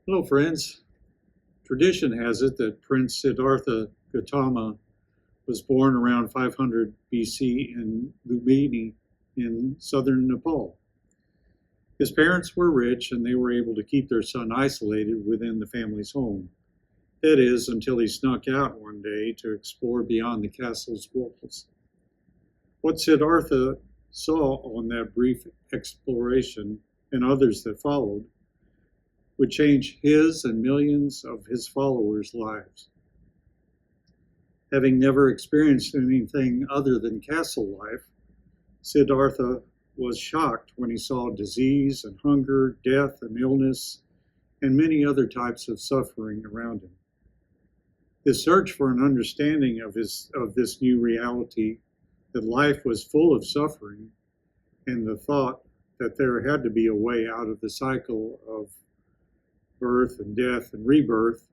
Hello, friends. Tradition has it that Prince Siddhartha Gautama was born around 500 BC in Lumbini in southern Nepal. His parents were rich and they were able to keep their son isolated within the family's home. That is, until he snuck out one day to explore beyond the castle's walls. What Siddhartha saw on that brief exploration and others that followed would change his and millions of his followers' lives. Having never experienced anything other than castle life, Siddhartha was shocked when he saw disease and hunger, death and illness, and many other types of suffering around him. His search for an understanding of this new reality, that life was full of suffering, and the thought that there had to be a way out of the cycle of birth and death and rebirth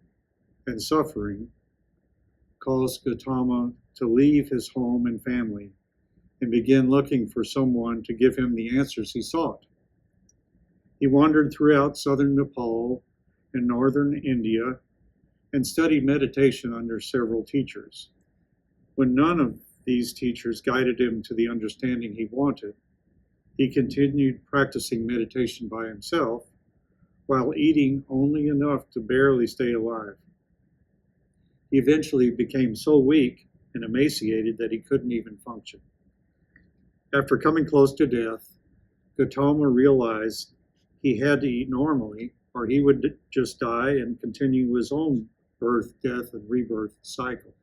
and suffering, caused Gautama to leave his home and family and begin looking for someone to give him the answers he sought. He wandered throughout southern Nepal and northern India and studied meditation under several teachers. When none of these teachers guided him to the understanding he wanted, he continued practicing meditation by himself while eating only enough to barely stay alive. He eventually became so weak and emaciated that he couldn't even function. After coming close to death, Gautama realized he had to eat normally or he would just die and continue his own birth, death, and rebirth cycle.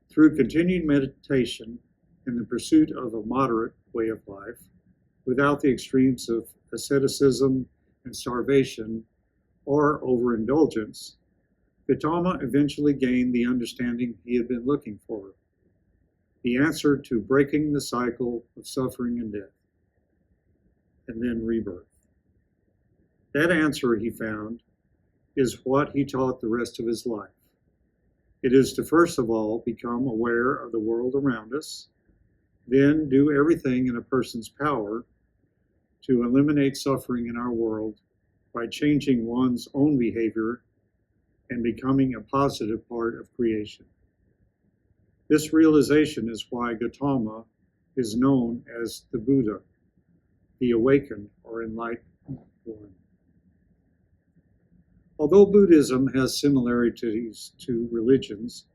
Through continued meditation and the pursuit of a moderate way of life, without the extremes of asceticism and starvation or overindulgence, Gautama eventually gained the understanding he had been looking for, the answer to breaking the cycle of suffering and death, and then rebirth. That answer, he found, is what he taught the rest of his life. It is to first of all become aware of the world around us, then do everything in a person's power to eliminate suffering in our world by changing one's own behavior and becoming a positive part of creation. This realization is why Gautama is known as the Buddha, the awakened or enlightened one. Although Buddhism has similarities to religions,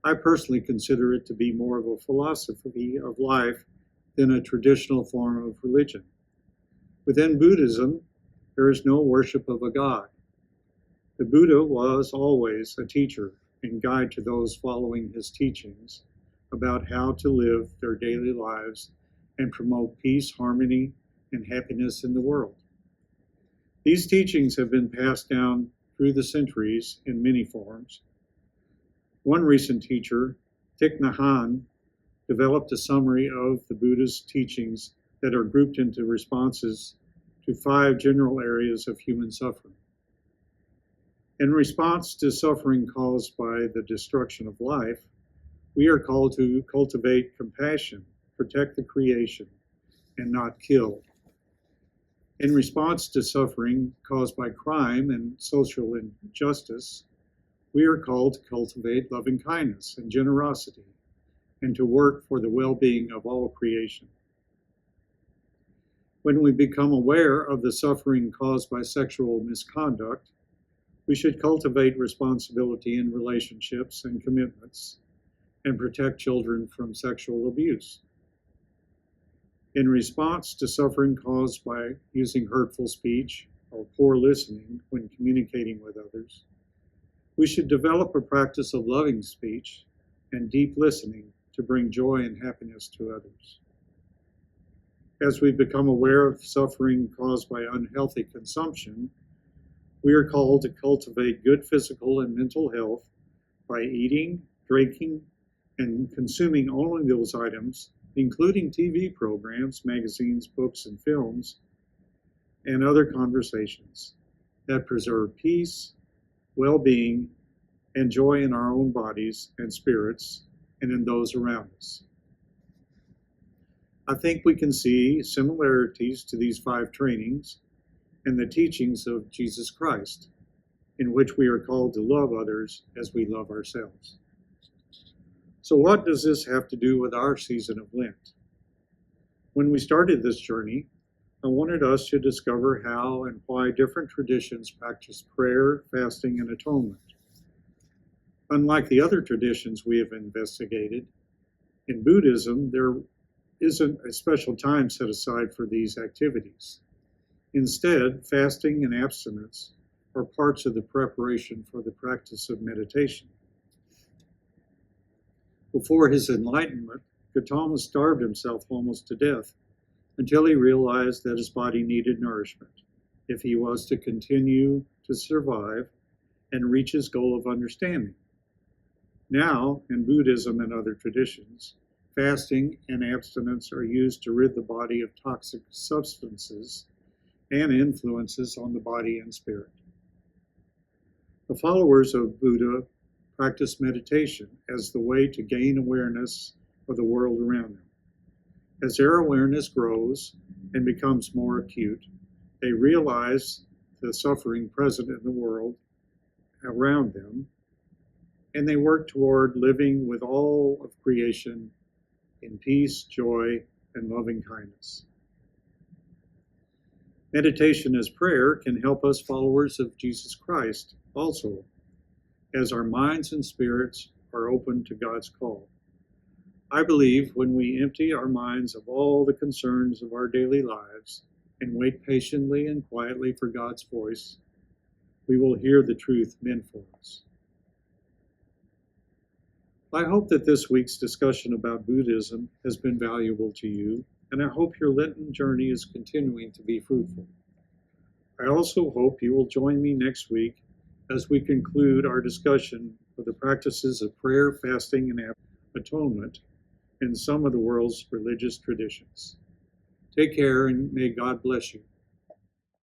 I personally consider it to be more of a philosophy of life than a traditional form of religion. Within Buddhism, there is no worship of a god. The Buddha was always a teacher and guide to those following his teachings about how to live their daily lives and promote peace, harmony, and happiness in the world. These teachings have been passed down through the centuries in many forms. One recent teacher, Thich Nhat Hanh, developed a summary of the Buddha's teachings that are grouped into responses to 5 general areas of human suffering. In response to suffering caused by the destruction of life, we are called to cultivate compassion, protect the creation, and not kill. In response to suffering caused by crime and social injustice, we are called to cultivate loving kindness and generosity and to work for the well-being of all creation. When we become aware of the suffering caused by sexual misconduct, we should cultivate responsibility in relationships and commitments and protect children from sexual abuse. In response to suffering caused by using hurtful speech or poor listening when communicating with others, we should develop a practice of loving speech and deep listening to bring joy and happiness to others. As we become aware of suffering caused by unhealthy consumption, we are called to cultivate good physical and mental health by eating, drinking, and consuming only those items, including TV programs, magazines, books, and films, and other conversations that preserve peace, well-being, and joy in our own bodies and spirits and in those around us. I think we can see similarities to these 5 trainings and the teachings of Jesus Christ, in which we are called to love others as we love ourselves. So what does this have to do with our season of Lent? When we started this journey, I wanted us to discover how and why different traditions practice prayer, fasting, and atonement. Unlike the other traditions we have investigated, in Buddhism, there isn't a special time set aside for these activities. Instead, fasting and abstinence are parts of the preparation for the practice of meditation. Before his enlightenment, Gautama starved himself almost to death until he realized that his body needed nourishment if he was to continue to survive and reach his goal of understanding. Now, in Buddhism and other traditions, fasting and abstinence are used to rid the body of toxic substances and influences on the body and spirit. The followers of Buddha practice meditation as the way to gain awareness of the world around them. As their awareness grows and becomes more acute, they realize the suffering present in the world around them, and they work toward living with all of creation in peace, joy, and loving kindness. Meditation as prayer can help us followers of Jesus Christ also, as our minds and spirits are open to God's call. I believe when we empty our minds of all the concerns of our daily lives and wait patiently and quietly for God's voice, we will hear the truth meant for us. I hope that this week's discussion about Buddhism has been valuable to you, and I hope your Lenten journey is continuing to be fruitful. I also hope you will join me next week as we conclude our discussion of the practices of prayer, fasting, and atonement in some of the world's religious traditions. Take care, and may God bless you.